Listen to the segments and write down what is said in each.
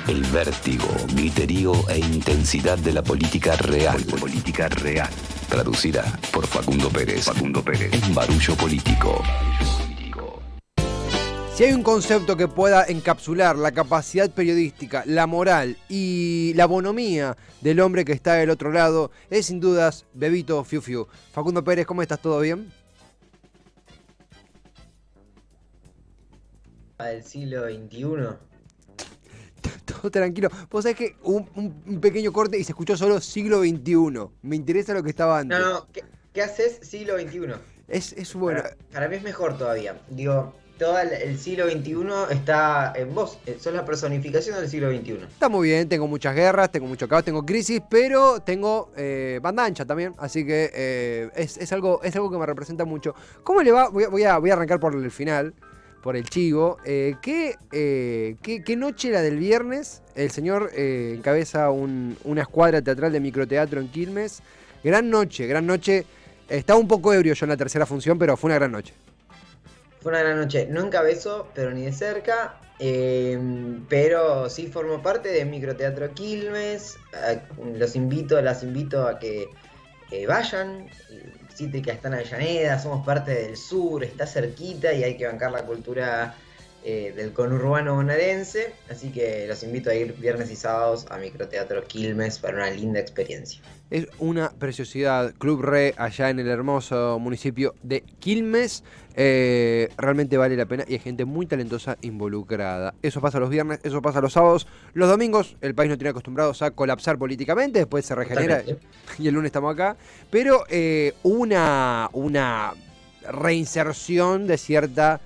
El vértigo, griterío e intensidad de la política real. Política real. Traducida por Facundo Pérez. En Barullo Político. Si hay un concepto que pueda encapsular la capacidad periodística, la moral y la bonomía del hombre que está del otro lado, es sin dudas Bebito Fiu Fiu. Facundo Pérez, ¿cómo estás? ¿Todo bien? Del siglo XXI. Todo tranquilo. Vos sabés que un pequeño corte y se escuchó solo siglo XXI. Me interesa lo que estaba antes. No, ¿qué haces siglo XXI? Es bueno. Para mí es mejor todavía. Digo, todo el siglo XXI está en vos. Sos la personificación del siglo XXI. Está muy bien, tengo muchas guerras, tengo mucho caos, tengo crisis, pero tengo banda ancha también, así que es algo que me representa mucho. ¿Cómo le va? Voy a arrancar por el final, por el chivo. ¿Qué noche la del viernes? El señor encabeza una escuadra teatral de microteatro en Quilmes. Gran noche. Estaba un poco ebrio yo en la tercera función, pero fue una gran noche. Fue una gran noche. No encabezó, pero ni de cerca. Pero sí formo parte de Microteatro Quilmes. Las invito a que vayan. Cítrica está en Avellaneda, somos parte del sur, está cerquita y hay que bancar la cultura del conurbano bonaerense. Así que los invito a ir viernes y sábados a Microteatro Quilmes para una linda experiencia. Es una preciosidad, Club Re, allá en el hermoso municipio de Quilmes. Realmente vale la pena y hay gente muy talentosa involucrada. Eso pasa los viernes, eso pasa los sábados. Los domingos el país no tiene acostumbrados a colapsar políticamente, después se regenera. Totalmente. Y el lunes estamos acá. Pero una reinserción de cierta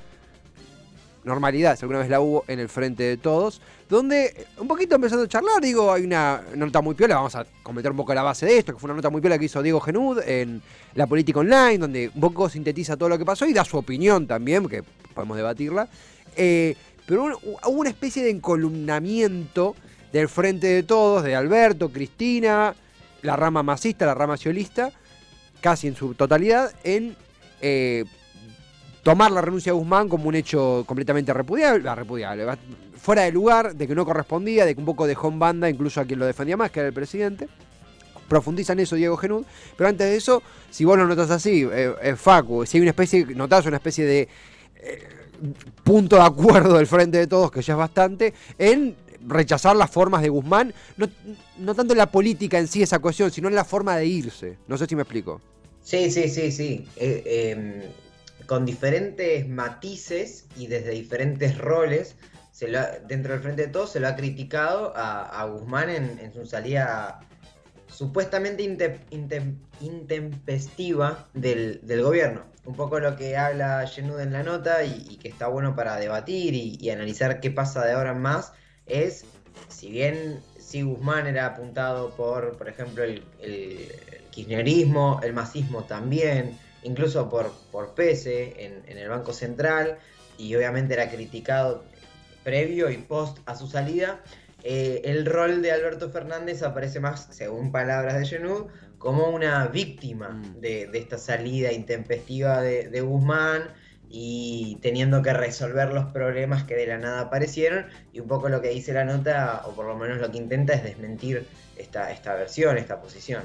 normalidad, si alguna vez la hubo, en el Frente de Todos, donde un poquito empezando a charlar, digo, hay una nota muy piola, vamos a comentar un poco la base de esto, que fue una nota muy piola que hizo Diego Genud en La Política Online, donde un poco sintetiza todo lo que pasó y da su opinión también, que podemos debatirla, pero hubo una especie de encolumnamiento del Frente de Todos, de Alberto, Cristina, la rama masista, la rama sciolista, casi en su totalidad, en tomar la renuncia de Guzmán como un hecho completamente repudiable, fuera de lugar, de que no correspondía, de que un poco dejó en banda incluso a quien lo defendía más, que era el presidente. Profundiza en eso Diego Genud, pero antes de eso, si vos lo notás así, Facu, si hay notás una especie de punto de acuerdo del Frente de Todos, que ya es bastante, en rechazar las formas de Guzmán, no tanto en la política en sí esa cuestión, sino en la forma de irse. No sé si me explico. Sí. Con diferentes matices y desde diferentes roles, dentro del Frente de Todos se lo ha criticado a Guzmán en su salida supuestamente intempestiva del gobierno. Un poco lo que habla Genud en la nota y que está bueno para debatir y analizar qué pasa de ahora en más, es, si bien Guzmán era apuntado por ejemplo, el kirchnerismo, el masismo también, incluso por Pese en el Banco Central, y obviamente era criticado previo y post a su salida, el rol de Alberto Fernández aparece más, según palabras de Genud, como una víctima de esta salida intempestiva de Guzmán, y teniendo que resolver los problemas que de la nada aparecieron, y un poco lo que dice la nota, o por lo menos lo que intenta, es desmentir esta versión, esta posición.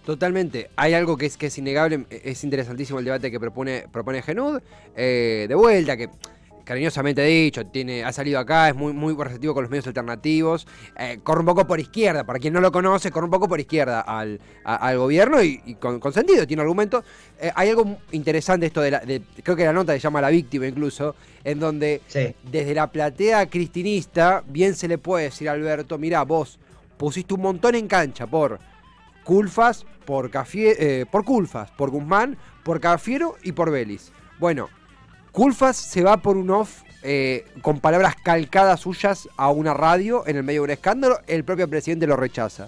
Totalmente. Hay algo que es innegable, es interesantísimo el debate que propone Genud, de vuelta, que cariñosamente dicho, ha salido acá, es muy receptivo con los medios alternativos, corre un poco por izquierda, para quien no lo conoce, corre un poco por izquierda al gobierno y con sentido, tiene argumentos. Hay algo interesante esto creo que la nota se llama La Víctima incluso, en donde desde la platea cristinista bien se le puede decir a Alberto, mirá, vos pusiste un montón en cancha por Culfas, por Guzmán, por Cafiero y por Vélez. Bueno, Culfas se va por un off con palabras calcadas suyas a una radio en el medio de un escándalo, el propio presidente lo rechaza.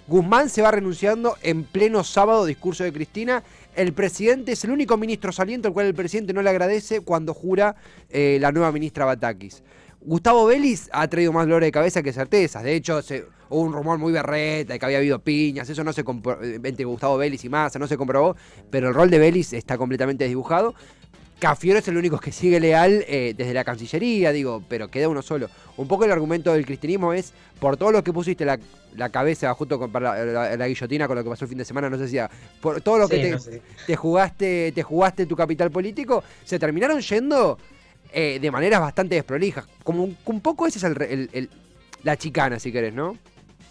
Guzmán se va renunciando en pleno sábado, discurso de Cristina. El presidente es el único ministro saliente al cual el presidente no le agradece cuando jura la nueva ministra Batakis. Gustavo Vélez ha traído más dolor de cabeza que certezas. De hecho, hubo un rumor muy berreta de que había habido piñas. Eso no se comprobó, entre Gustavo Vélez y Massa, no se comprobó. Pero el rol de Vélez está completamente desdibujado. Cafiero es el único que sigue leal desde la Cancillería, digo, pero queda uno solo. Un poco el argumento del cristianismo es, por todo lo que pusiste la cabeza junto con la guillotina con lo que pasó el fin de semana, no sé si por todo lo que te jugaste tu capital político, se terminaron yendo de maneras bastante desprolijas. Como un poco ese es la chicana, si querés, ¿no?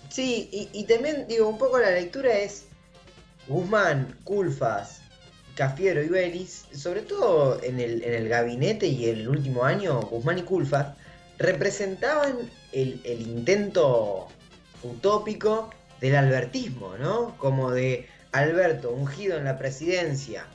Sí, y también, digo, un poco la lectura es Guzmán, Culfas, Cafiero y Vélez, sobre todo en el gabinete y el último año, Guzmán y Culfas representaban el intento utópico del albertismo, ¿no? Como de Alberto ungido en la presidencia,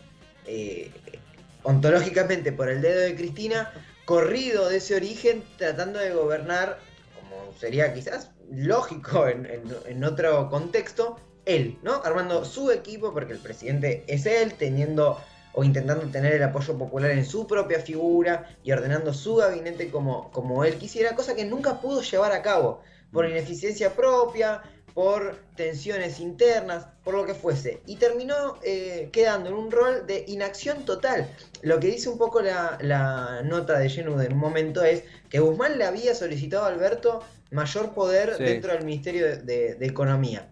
ontológicamente por el dedo de Cristina, corrido de ese origen, tratando de gobernar, como sería quizás lógico en otro contexto, él, ¿no? Armando su equipo, porque el presidente es él, teniendo o intentando tener el apoyo popular en su propia figura y ordenando su gabinete como él quisiera, cosa que nunca pudo llevar a cabo, por ineficiencia propia, por tensiones internas, por lo que fuese. Y terminó quedando en un rol de inacción total. Lo que dice un poco la nota de Yenud en un momento es que Guzmán le había solicitado a Alberto mayor poder dentro del Ministerio de Economía,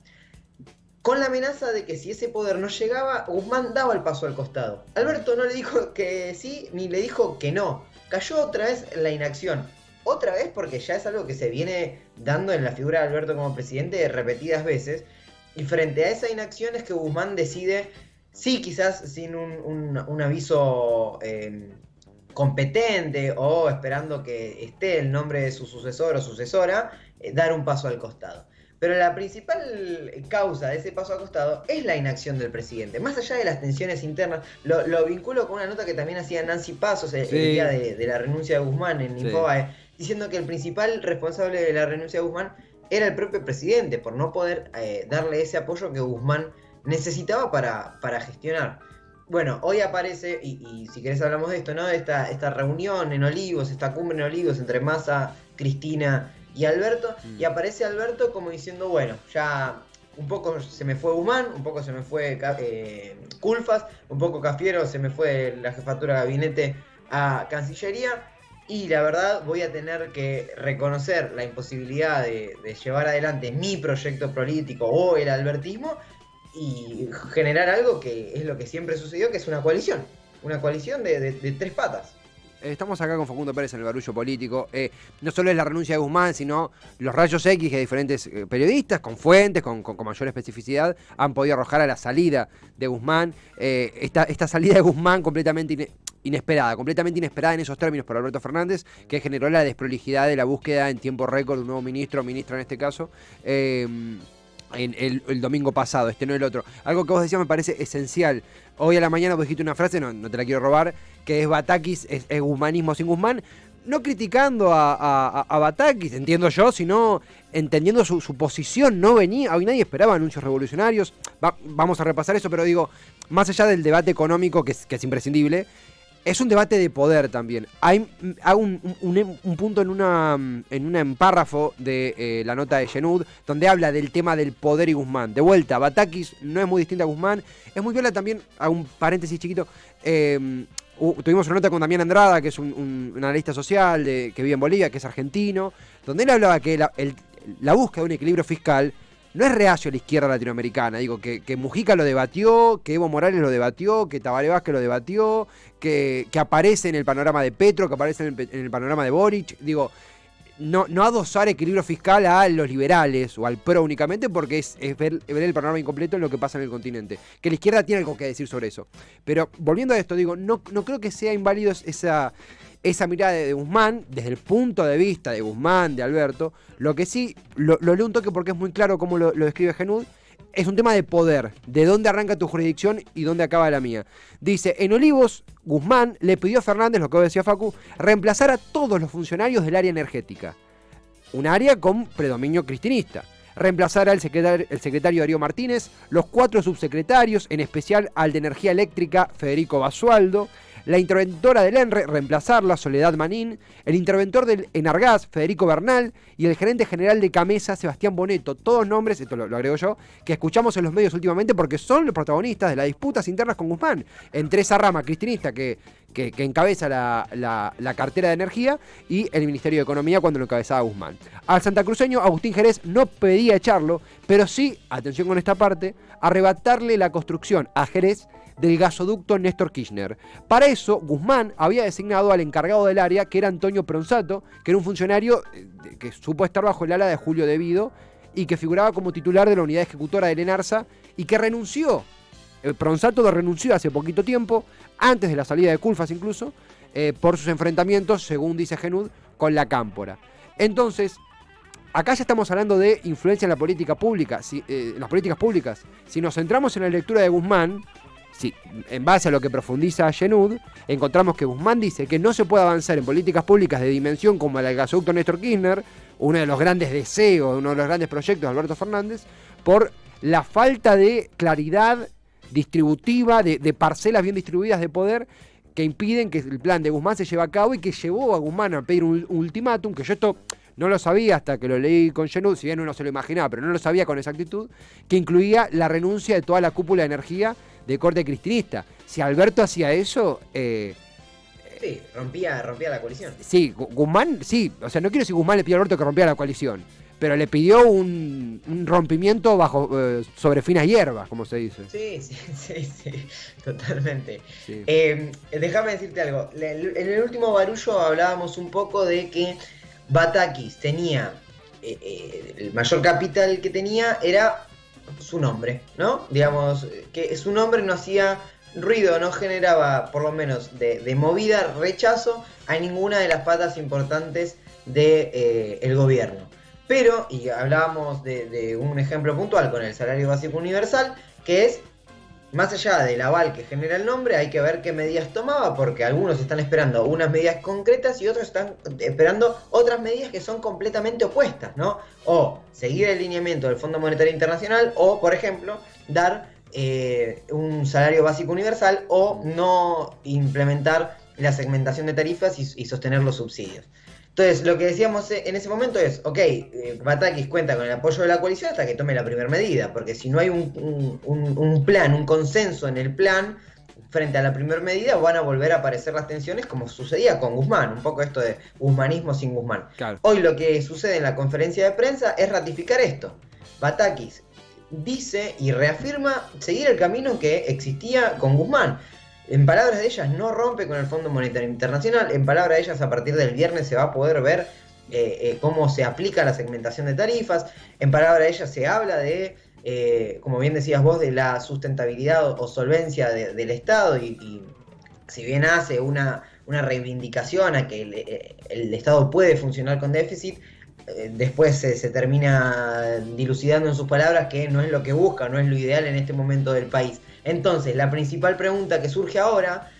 con la amenaza de que si ese poder no llegaba, Guzmán daba el paso al costado. Alberto no le dijo que sí, ni le dijo que no. Cayó otra vez en la inacción. Otra vez porque ya es algo que se viene dando en la figura de Alberto como presidente repetidas veces. Y frente a esa inacción es que Guzmán decide, sí, quizás sin un aviso competente o esperando que esté el nombre de su sucesor o sucesora, dar un paso al costado. Pero la principal causa de ese paso al costado es la inacción del presidente. Más allá de las tensiones internas, lo vinculo con una nota que también hacía Nancy Pasos el día de la renuncia de Guzmán en Infobae, diciendo que el principal responsable de la renuncia de Guzmán era el propio presidente, por no poder darle ese apoyo que Guzmán necesitaba para gestionar. Bueno, hoy aparece, y si querés hablamos de esto, ¿no? Esta reunión en Olivos, esta cumbre en Olivos entre Massa, Cristina y Alberto, y aparece Alberto como diciendo, bueno, ya un poco se me fue Guzmán, un poco se me fue Culfas, un poco Cafiero se me fue la jefatura de gabinete a Cancillería, y la verdad voy a tener que reconocer la imposibilidad de llevar adelante mi proyecto político o el albertismo y generar algo que es lo que siempre sucedió, que es una coalición de tres patas. Estamos acá con Facundo Pérez en el barullo político. No solo es la renuncia de Guzmán, sino los rayos X que diferentes periodistas, con fuentes, con mayor especificidad, han podido arrojar a la salida de Guzmán. Esta salida de Guzmán completamente inesperada en esos términos por Alberto Fernández, que generó la desprolijidad de la búsqueda en tiempo récord de un nuevo ministro o ministra en este caso. El domingo pasado, no el otro. Algo que vos decías me parece esencial. Hoy a la mañana vos dijiste una frase, no te la quiero robar, que es Batakis, es guzmanismo sin Guzmán. No criticando a Batakis, entiendo yo, sino entendiendo su posición. No venía, hoy nadie esperaba anuncios revolucionarios. Vamos a repasar eso, pero digo, más allá del debate económico, que es imprescindible, es un debate de poder también. Hay un punto en un párrafo de la nota de Yenud donde habla del tema del poder y Guzmán. De vuelta, Batakis no es muy distinta a Guzmán. Es muy viola también, hago un paréntesis chiquito, tuvimos una nota con Damián Andrada, que es un analista social que vive en Bolivia, que es argentino, donde él hablaba que la búsqueda de un equilibrio fiscal no es reacio a la izquierda latinoamericana. Digo, que Mujica lo debatió, que Evo Morales lo debatió, que Tabaré Vázquez lo debatió, que aparece en el panorama de Petro, que aparece en el panorama de Boric. Digo, no adosar equilibrio fiscal a los liberales o al PRO únicamente, porque es ver el panorama incompleto en lo que pasa en el continente. Que la izquierda tiene algo que decir sobre eso. Pero volviendo a esto, digo, no creo que sea inválido esa mirada de Guzmán, desde el punto de vista de Guzmán, de Alberto. Lo que sí, lo leo un toque porque es muy claro cómo lo describe Yenud, es un tema de poder, de dónde arranca tu jurisdicción y dónde acaba la mía. Dice, en Olivos, Guzmán le pidió a Fernández, lo que decía Facu, reemplazar a todos los funcionarios del área energética. Un área con predominio cristinista. Reemplazar al secretario Darío Martínez, los 4 subsecretarios, en especial al de Energía Eléctrica, Federico Basualdo, la interventora del ENRE, reemplazarla, Soledad Manín, el interventor del Enargás, Federico Bernal, y el gerente general de Camesa, Sebastián Boneto. Todos nombres, esto lo agrego yo, que escuchamos en los medios últimamente porque son los protagonistas de las disputas internas con Guzmán, entre esa rama cristinista que encabeza la cartera de energía y el Ministerio de Economía cuando lo encabezaba Guzmán. Al santacruceño Agustín Jerez no pedía echarlo, pero sí, atención con esta parte, arrebatarle la construcción a Jerez del gasoducto Néstor Kirchner. Para eso, Guzmán había designado al encargado del área, que era Antonio Pronsato, que era un funcionario que supo estar bajo el ala de Julio De Vido y que figuraba como titular de la unidad ejecutora del ENARSA y que renunció. Pronsato renunció hace poquito tiempo, antes de la salida de Culfas incluso, por sus enfrentamientos, según dice Genud, con la Cámpora. Entonces, acá ya estamos hablando de influencia en la política pública, en las políticas públicas. Si nos centramos en la lectura de Guzmán, en base a lo que profundiza Genud, encontramos que Guzmán dice que no se puede avanzar en políticas públicas de dimensión como la del gasoducto Néstor Kirchner, uno de los grandes deseos, uno de los grandes proyectos de Alberto Fernández, por la falta de claridad distributiva, de parcelas bien distribuidas de poder que impiden que el plan de Guzmán se lleve a cabo y que llevó a Guzmán a pedir un ultimátum, que yo esto no lo sabía hasta que lo leí con Genud, si bien uno se lo imaginaba, pero no lo sabía con exactitud, que incluía la renuncia de toda la cúpula de energía de corte cristinista. Si Alberto hacía eso... sí, rompía la coalición. Sí, Guzmán, sí, o sea, no quiero decir Guzmán le pidió a Alberto que rompiera la coalición, pero le pidió un rompimiento sobre finas hierbas, como se dice. Sí, totalmente. Sí. Déjame decirte algo. En el último barullo hablábamos un poco de que Batakis tenía, el mayor capital que tenía era su nombre, ¿no? Digamos, que su nombre no hacía ruido, no generaba, por lo menos de movida, rechazo a ninguna de las patas importantes del gobierno. Pero, y hablábamos de un ejemplo puntual con el salario básico universal, que es, más allá del aval que genera el nombre, hay que ver qué medidas tomaba, porque algunos están esperando unas medidas concretas y otros están esperando otras medidas que son completamente opuestas, ¿no? O seguir el lineamiento del Fondo Monetario Internacional, o, por ejemplo, dar un salario básico universal, o no implementar la segmentación de tarifas y sostener los subsidios. Entonces, lo que decíamos en ese momento es, ok, Batakis cuenta con el apoyo de la coalición hasta que tome la primera medida, porque si no hay un plan, un consenso en el plan, frente a la primera medida van a volver a aparecer las tensiones como sucedía con Guzmán, un poco esto de guzmanismo sin Guzmán. Claro. Hoy lo que sucede en la conferencia de prensa es ratificar esto. Batakis dice y reafirma seguir el camino que existía con Guzmán. En palabras de ellas, no rompe con el Fondo Monetario Internacional. En palabras de ellas, a partir del viernes se va a poder ver cómo se aplica la segmentación de tarifas. En palabras de ellas, se habla de, como bien decías vos, de la sustentabilidad o solvencia del Estado. Y si bien hace una reivindicación a que el Estado puede funcionar con déficit, después se termina dilucidando en sus palabras que no es lo que busca, no es lo ideal en este momento del país. Entonces, la principal pregunta que surge ahora,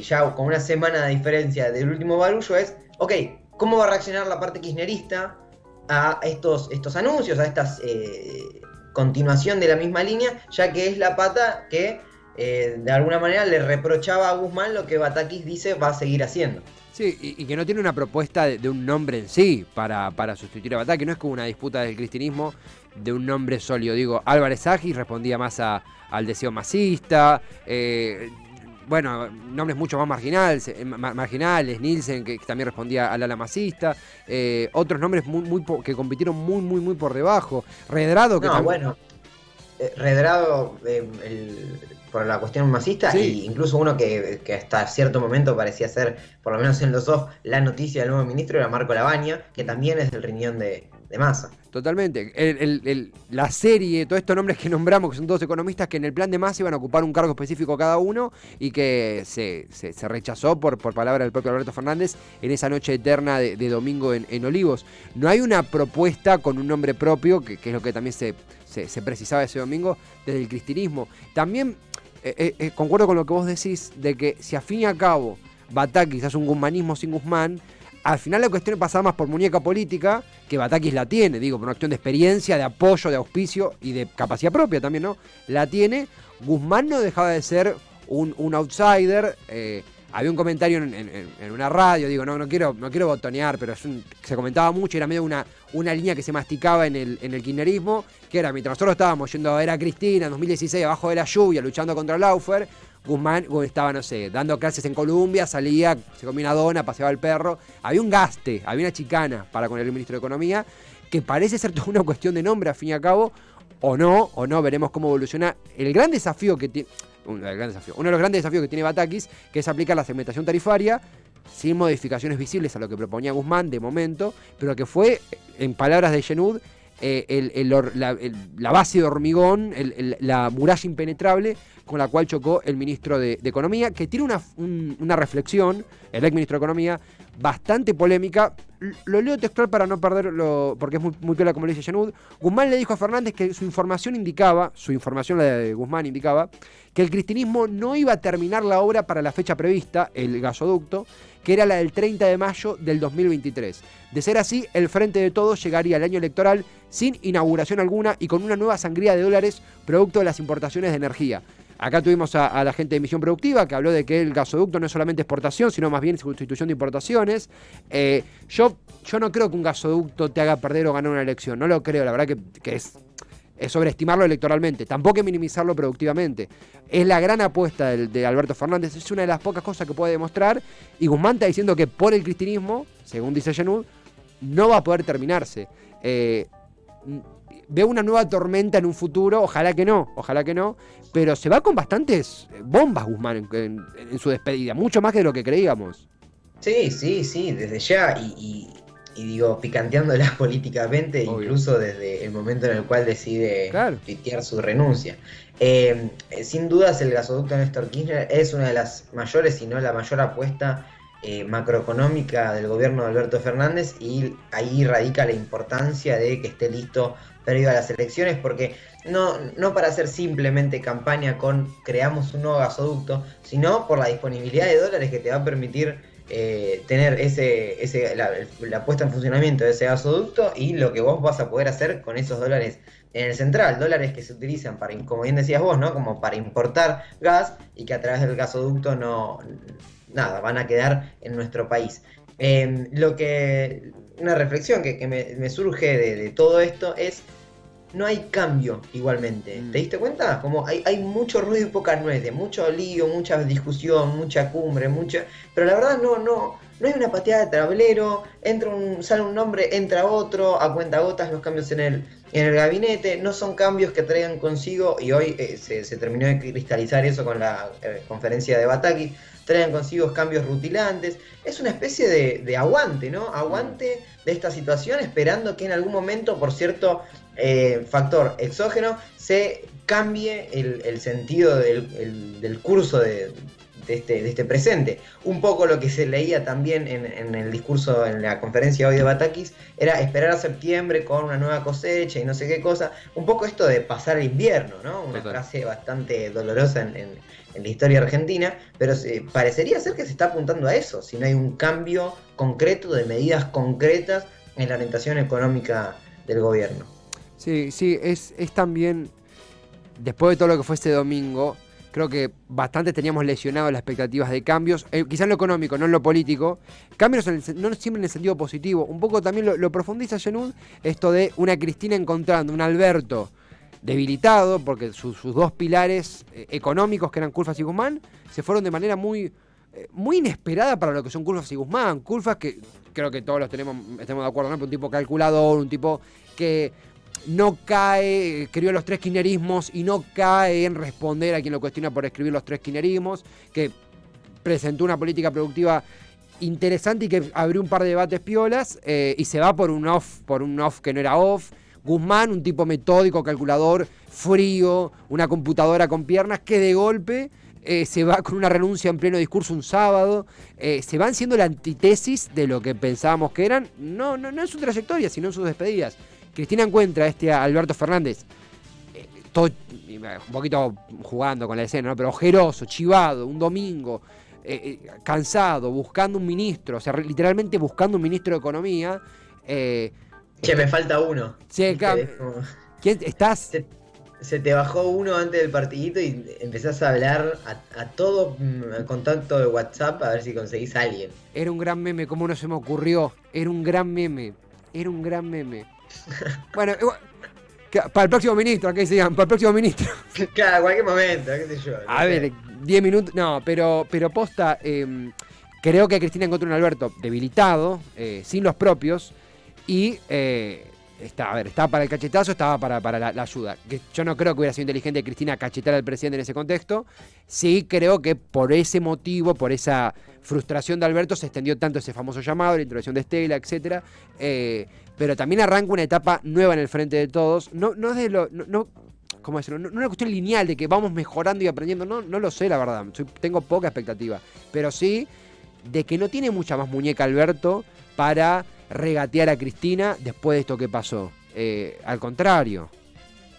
ya con una semana de diferencia del último barullo, es, ok, ¿cómo va a reaccionar la parte kirchnerista a estos anuncios, a esta continuación de la misma línea, ya que es la pata que de alguna manera le reprochaba a Guzmán lo que Batakis dice va a seguir haciendo? Sí, y que no tiene una propuesta de un nombre en sí para sustituir a Batakis, no es como una disputa del cristianismo de un nombre sólido. Digo, Álvarez Agis respondía más al deseo masista, bueno, nombres mucho más marginales, Nielsen, que también respondía al ala masista, otros nombres que compitieron muy por debajo, Redrado, que no, también... bueno, Redrado por la cuestión masista, sí. E incluso uno que hasta cierto momento parecía ser, por lo menos en los dos, la noticia del nuevo ministro, era Marco Lavagna, que también es del riñón de Massa. Totalmente. La serie, todos estos nombres que nombramos, que son todos economistas, que en el plan de Massa iban a ocupar un cargo específico cada uno y que se rechazó por palabra del propio Alberto Fernández en esa noche eterna de domingo en Olivos. No hay una propuesta con un nombre propio, que es lo que también se precisaba ese domingo desde el cristianismo. También concuerdo con lo que vos decís, de que si a fin y a cabo Batakis hace un guzmanismo sin Guzmán, al final la cuestión pasaba más por muñeca política, que Batakis la tiene, digo, por una cuestión de experiencia, de apoyo, de auspicio y de capacidad propia también, ¿no? La tiene. Guzmán no dejaba de ser un outsider, Había un comentario en una radio, digo, no quiero botonear, pero se comentaba mucho, era medio una línea que se masticaba en el kirchnerismo, que era, mientras nosotros estábamos yendo a ver a Cristina en 2016 abajo de la lluvia, luchando contra el Laufer, Guzmán estaba, no sé, dando clases en Colombia, salía, se comía una dona, paseaba el perro. Había un gaste, había una chicana para con el ministro de Economía, que parece ser toda una cuestión de nombre, al fin y al cabo, o no, veremos cómo evoluciona. El gran desafío que tiene, uno de los grandes desafíos que tiene Batakis, que es aplicar la segmentación tarifaria sin modificaciones visibles a lo que proponía Guzmán de momento, pero que fue, en palabras de Yenud, la base de hormigón, la muralla impenetrable con la cual chocó el ministro de Economía, que tiene una reflexión, el ex ministro de Economía, bastante polémica. Lo leo textual para no perderlo, porque es muy piola como lo dice Yenud. Guzmán le dijo a Fernández que su información, la de Guzmán, indicaba que el cristinismo no iba a terminar la obra para la fecha prevista, el gasoducto, que era la del 30 de mayo del 2023. De ser así, el Frente de Todos llegaría al año electoral sin inauguración alguna y con una nueva sangría de dólares producto de las importaciones de energía. Acá tuvimos a la gente de Misión Productiva que habló de que el gasoducto no es solamente exportación, sino más bien sustitución de importaciones. Yo no creo que un gasoducto te haga perder o ganar una elección. No lo creo, la verdad que es sobreestimarlo electoralmente. Tampoco es minimizarlo productivamente. Es la gran apuesta de Alberto Fernández. Es una de las pocas cosas que puede demostrar. Y Guzmán está diciendo que por el cristinismo, según dice Yenud, no va a poder terminarse. Veo una nueva tormenta en un futuro, ojalá que no, pero se va con bastantes bombas Guzmán en su despedida, mucho más que lo que creíamos. Sí, desde ya, y digo, picanteándola políticamente, obvio, incluso desde el momento en el cual decide tuitear su renuncia. Sin dudas el gasoducto Néstor Kirchner es una de las mayores, si no la mayor apuesta macroeconómica del gobierno de Alberto Fernández, y ahí radica la importancia de que esté listo previo a las elecciones, porque no para hacer simplemente campaña con creamos un nuevo gasoducto, sino por la disponibilidad de dólares que te va a permitir tener la puesta en funcionamiento de ese gasoducto y lo que vos vas a poder hacer con esos dólares en el central, dólares que se utilizan para, como bien decías vos, ¿no? Como para importar gas y que a través del gasoducto van a quedar en nuestro país. Una reflexión que me surge de todo esto es: no hay cambio igualmente. ¿Te diste cuenta? Como hay mucho ruido y poca nuez, mucho lío, mucha discusión, mucha cumbre, pero la verdad no hay una pateada de tablero, sale un nombre, entra otro, a cuentagotas los cambios en el gabinete, no son cambios que traigan consigo, y hoy se terminó de cristalizar eso con la conferencia de Batakis, traen consigo cambios rutilantes. Es una especie de aguante, ¿no? Aguante de esta situación, esperando que en algún momento, por cierto factor exógeno, se cambie el sentido del curso de este presente. Un poco lo que se leía también en el discurso, en la conferencia hoy de Batakis, era esperar a septiembre con una nueva cosecha y no sé qué cosa. Un poco esto de pasar el invierno, ¿no? Una frase bastante dolorosa en la historia argentina, pero parecería ser que se está apuntando a eso, si no hay un cambio concreto de medidas concretas en la orientación económica del gobierno. Sí, es también, después de todo lo que fue este domingo, creo que bastante teníamos lesionado las expectativas de cambios, quizás en lo económico, no en lo político, cambios no siempre en el sentido positivo. Un poco también lo profundiza Yenud, esto de una Cristina encontrando un Alberto debilitado, porque sus dos pilares económicos, que eran Culfas y Guzmán, se fueron de manera muy inesperada para lo que son Culfas y Guzmán. Culfas, que creo que todos estemos de acuerdo, ¿no? Un tipo calculador, un tipo que no cae, escribió los 3 kirchnerismos y no cae en responder a quien lo cuestiona por escribir los 3 kirchnerismos, que presentó una política productiva interesante y que abrió un par de debates piolas, y se va por un off que no era off. Guzmán, un tipo metódico, calculador, frío, una computadora con piernas, que de golpe se va con una renuncia en pleno discurso un sábado. Se van siendo la antítesis de lo que pensábamos que eran, no en su trayectoria, sino en sus despedidas. Cristina encuentra a Alberto Fernández, todo un poquito jugando con la escena, ¿no? Pero ojeroso, chivado, un domingo, cansado, buscando un ministro, o sea, literalmente buscando un ministro de Economía. Me falta uno. Sí, ¿quién estás? Se te bajó uno antes del partidito y empezás a hablar a todo contacto de WhatsApp a ver si conseguís a alguien. Era un gran meme, ¿cómo no se me ocurrió? Era un gran meme. Bueno, para el próximo ministro, acá se llaman, para el próximo ministro. Claro, a cualquier momento, qué sé yo. No A sé. ver, 10 minutos, no, pero posta, creo que Cristina encontró un Alberto debilitado, sin los propios, y estaba para el cachetazo, estaba para la ayuda. Que yo no creo que hubiera sido inteligente Cristina cachetar al presidente en ese contexto. Sí creo que por ese motivo, por esa frustración de Alberto, se extendió tanto ese famoso llamado, la introducción de Estela, etcétera. Pero también arranca una etapa nueva en el frente de todos. No de lo. No, ¿cómo decirlo? No una cuestión lineal de que vamos mejorando y aprendiendo. No lo sé, la verdad. Tengo poca expectativa. Pero sí de que no tiene mucha más muñeca Alberto para regatear a Cristina después de esto que pasó. Al contrario.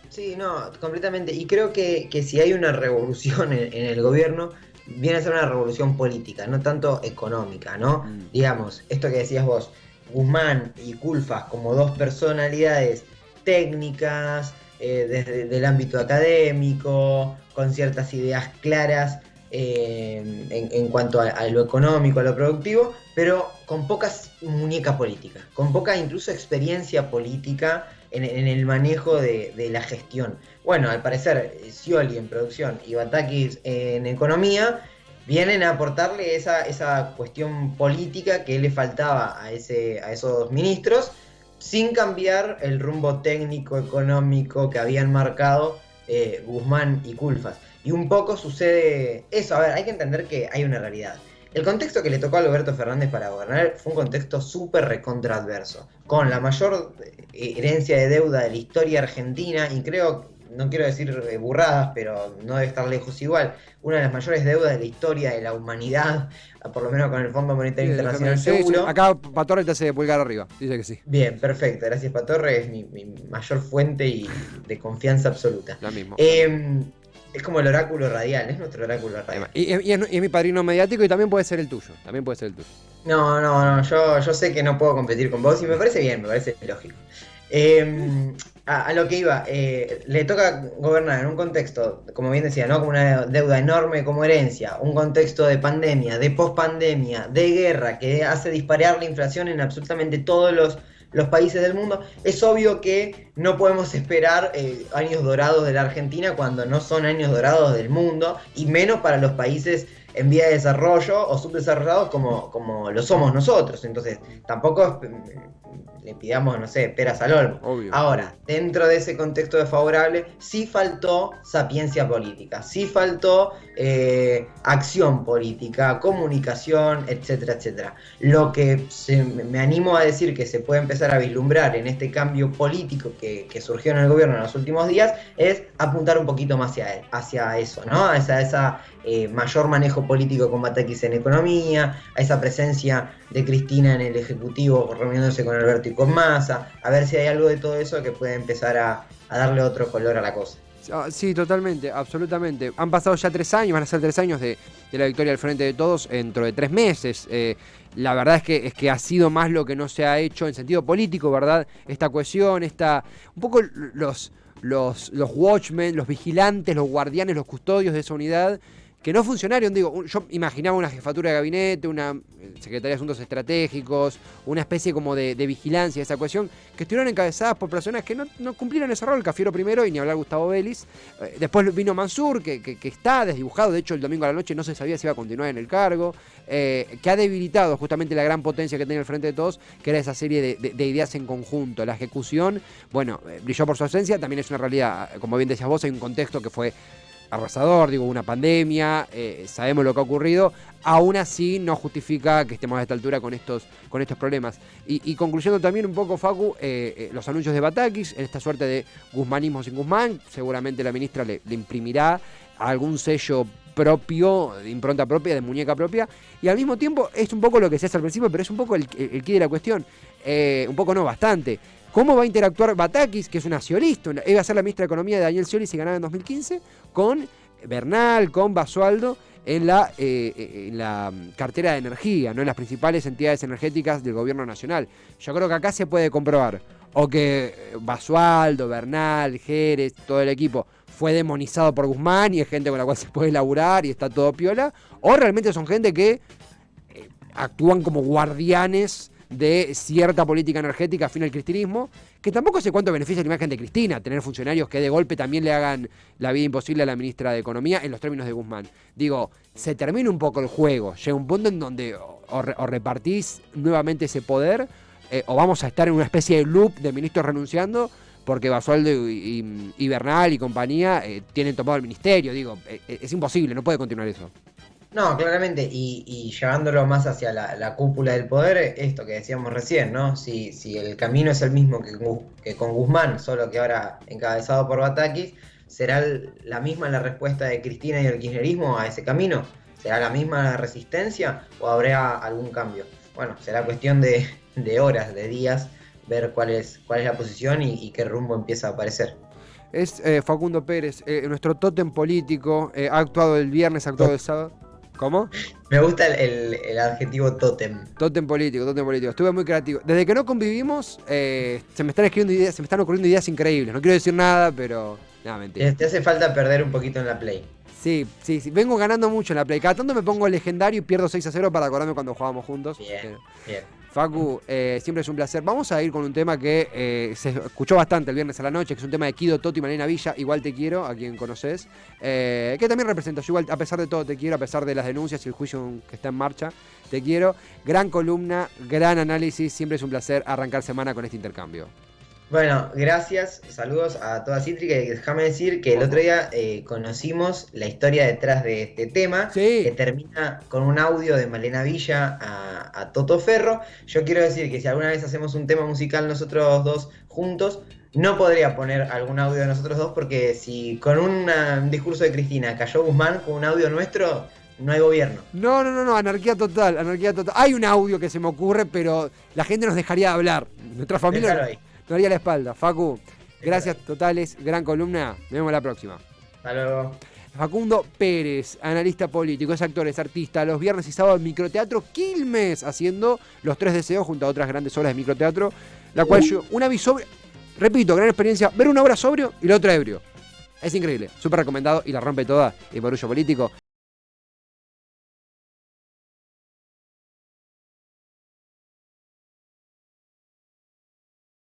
Sí, no, completamente. Y creo que si hay una revolución en el gobierno, viene a ser una revolución política, no tanto económica, ¿no? Digamos, esto que decías vos, Guzmán y Culfas como dos personalidades técnicas, desde el ámbito académico, con ciertas ideas claras en cuanto a lo económico, a lo productivo, pero con pocas muñeca política, con poca incluso experiencia política en el manejo de la gestión. Bueno, al parecer Scioli en producción y Batakis en economía vienen a aportarle esa cuestión política que le faltaba a esos ministros, sin cambiar el rumbo técnico, económico que habían marcado Guzmán y Culfas. Y un poco sucede eso. A ver, hay que entender que hay una realidad. El contexto que le tocó a Alberto Fernández para gobernar fue un contexto súper recontra adverso, con la mayor herencia de deuda de la historia argentina, y creo, no quiero decir burradas, pero no debe estar lejos igual, una de las mayores deudas de la historia de la humanidad, por lo menos con el Fondo Monetario Internacional seguro. Sí. Acá Patorre te hace pulgar arriba, dice que sí. Bien, perfecto, gracias Patorre, es mi mayor fuente y de confianza absoluta. Lo mismo. Es como el oráculo radial, es nuestro oráculo radial. Y es mi padrino mediático y también puede ser el tuyo. No, yo sé que no puedo competir con vos y me parece bien, me parece lógico. A lo que iba, le toca gobernar en un contexto, como bien decía, ¿no? Como una deuda enorme como herencia, un contexto de pandemia, de pospandemia, de guerra, que hace disparar la inflación en absolutamente todos los países del mundo. Es obvio que no podemos esperar años dorados de la Argentina cuando no son años dorados del mundo, y menos para los países en vía de desarrollo o subdesarrollados como lo somos nosotros. Entonces, tampoco le pidamos, no sé, peras al olmo. Obvio. Ahora, dentro de ese contexto desfavorable, sí faltó sapiencia política, sí faltó acción política, comunicación, etcétera, etcétera. Lo que me animo a decir que se puede empezar a vislumbrar en este cambio político que surgió en el gobierno en los últimos días es apuntar un poquito más hacia eso, ¿no? A esa mayor manejo político con Batakis en economía, a esa presencia de Cristina en el Ejecutivo reuniéndose con Alberto y con Massa, a ver si hay algo de todo eso que puede empezar a darle otro color a la cosa. Sí, totalmente, absolutamente. Han pasado ya 3 años, van a ser 3 años de la victoria al frente de todos dentro de 3 meses. La verdad es que ha sido más lo que no se ha hecho en sentido político, ¿verdad? Esta cohesión, un poco los watchmen, los vigilantes, los guardianes, los custodios de esa unidad, que no funcionaron. Digo, yo imaginaba una jefatura de gabinete, una secretaría de asuntos estratégicos, una especie como de vigilancia de esa cuestión, que estuvieron encabezadas por personas que no cumplieron ese rol. Cafiero primero, y ni hablar Gustavo Vélez. Después vino Mansur, que está desdibujado. De hecho, el domingo a la noche no se sabía si iba a continuar en el cargo, que ha debilitado justamente la gran potencia que tenía el Frente de Todos, que era esa serie de ideas en conjunto. La ejecución, bueno, brilló por su ausencia. También es una realidad, como bien decías vos, hay un contexto que fue arrasador, una pandemia, sabemos lo que ha ocurrido. Aún así no justifica que estemos a esta altura con estos problemas. Y concluyendo también un poco, Facu, los anuncios de Batakis, en esta suerte de guzmanismo sin Guzmán, seguramente la ministra le imprimirá algún sello propio, de impronta propia, de muñeca propia, y al mismo tiempo es un poco lo que se hace al principio, pero es un poco el quid de la cuestión, un poco no, bastante. ¿Cómo va a interactuar Batakis, que es una sciolista? Iba a ser la ministra de Economía de Daniel Scioli si ganaba en 2015, con Bernal, con Basualdo, en la cartera de energía, ¿no? En las principales entidades energéticas del gobierno nacional. Yo creo que acá se puede comprobar o que Basualdo, Bernal, Jerez, todo el equipo fue demonizado por Guzmán y es gente con la cual se puede laburar y está todo piola, o realmente son gente que actúan como guardianes de cierta política energética afín al cristinismo, que tampoco sé cuánto beneficia la imagen de Cristina, tener funcionarios que de golpe también le hagan la vida imposible a la ministra de Economía en los términos de Guzmán. Digo, se termina un poco el juego, llega un punto en donde o repartís nuevamente ese poder, o vamos a estar en una especie de loop de ministros renunciando, porque Basualdo y Bernal y compañía tienen tomado el ministerio. Digo, es imposible, no puede continuar eso. No, claramente, y llevándolo más hacia la cúpula del poder, esto que decíamos recién, ¿no? Si el camino es el mismo que con Guzmán, solo que ahora encabezado por Batakis, ¿será la misma la respuesta de Cristina y el kirchnerismo a ese camino? ¿Será la misma la resistencia o habrá algún cambio? Bueno, será cuestión de horas, de días, ver cuál es la posición y qué rumbo empieza a aparecer. Es Facundo Pérez, nuestro tótem político, ha actuado el viernes, ha actuado el sábado. ¿Cómo? Me gusta el adjetivo tótem. Tótem político. Estuve muy creativo. Desde que no convivimos, se me están ocurriendo ideas increíbles. No quiero decir nada, pero... Nada, mentira. Te hace falta perder un poquito en la Play. Sí. Vengo ganando mucho en la Play. Cada tanto me pongo el legendario y pierdo 6-0 para acordarme cuando jugábamos juntos. Bien. Facu, siempre es un placer. Vamos a ir con un tema que se escuchó bastante el viernes a la noche, que es un tema de Kido Toto y Malena Villa, Igual te quiero, a quien conoces, que también representa, yo igual, a pesar de todo te quiero, a pesar de las denuncias y el juicio que está en marcha, te quiero. Gran columna, gran análisis, siempre es un placer arrancar semana con este intercambio. Bueno, gracias, saludos a toda Cítrica y déjame decir que el otro día conocimos la historia detrás de este tema, sí, que termina con un audio de Malena Villa a Toto Ferro. Yo quiero decir que si alguna vez hacemos un tema musical nosotros dos juntos, no podría poner algún audio de nosotros dos porque si con un discurso de Cristina cayó Guzmán con un audio nuestro, no hay gobierno. No, anarquía total. Hay un audio que se me ocurre, pero la gente nos dejaría de hablar. Nuestra familia... Déjalo ahí. Nos daría la espalda. Facu, gracias totales, gran columna. Nos vemos la próxima. Hasta luego. Facundo Pérez, analista político, es actor, es artista. Los viernes y sábados en Microteatro Quilmes, haciendo Los Tres Deseos junto a otras grandes obras de microteatro. La cual yo, una vi sobrio, repito, gran experiencia, ver una obra sobrio y la otra ebrio. Es increíble, súper recomendado y la rompe toda en Barullo Político.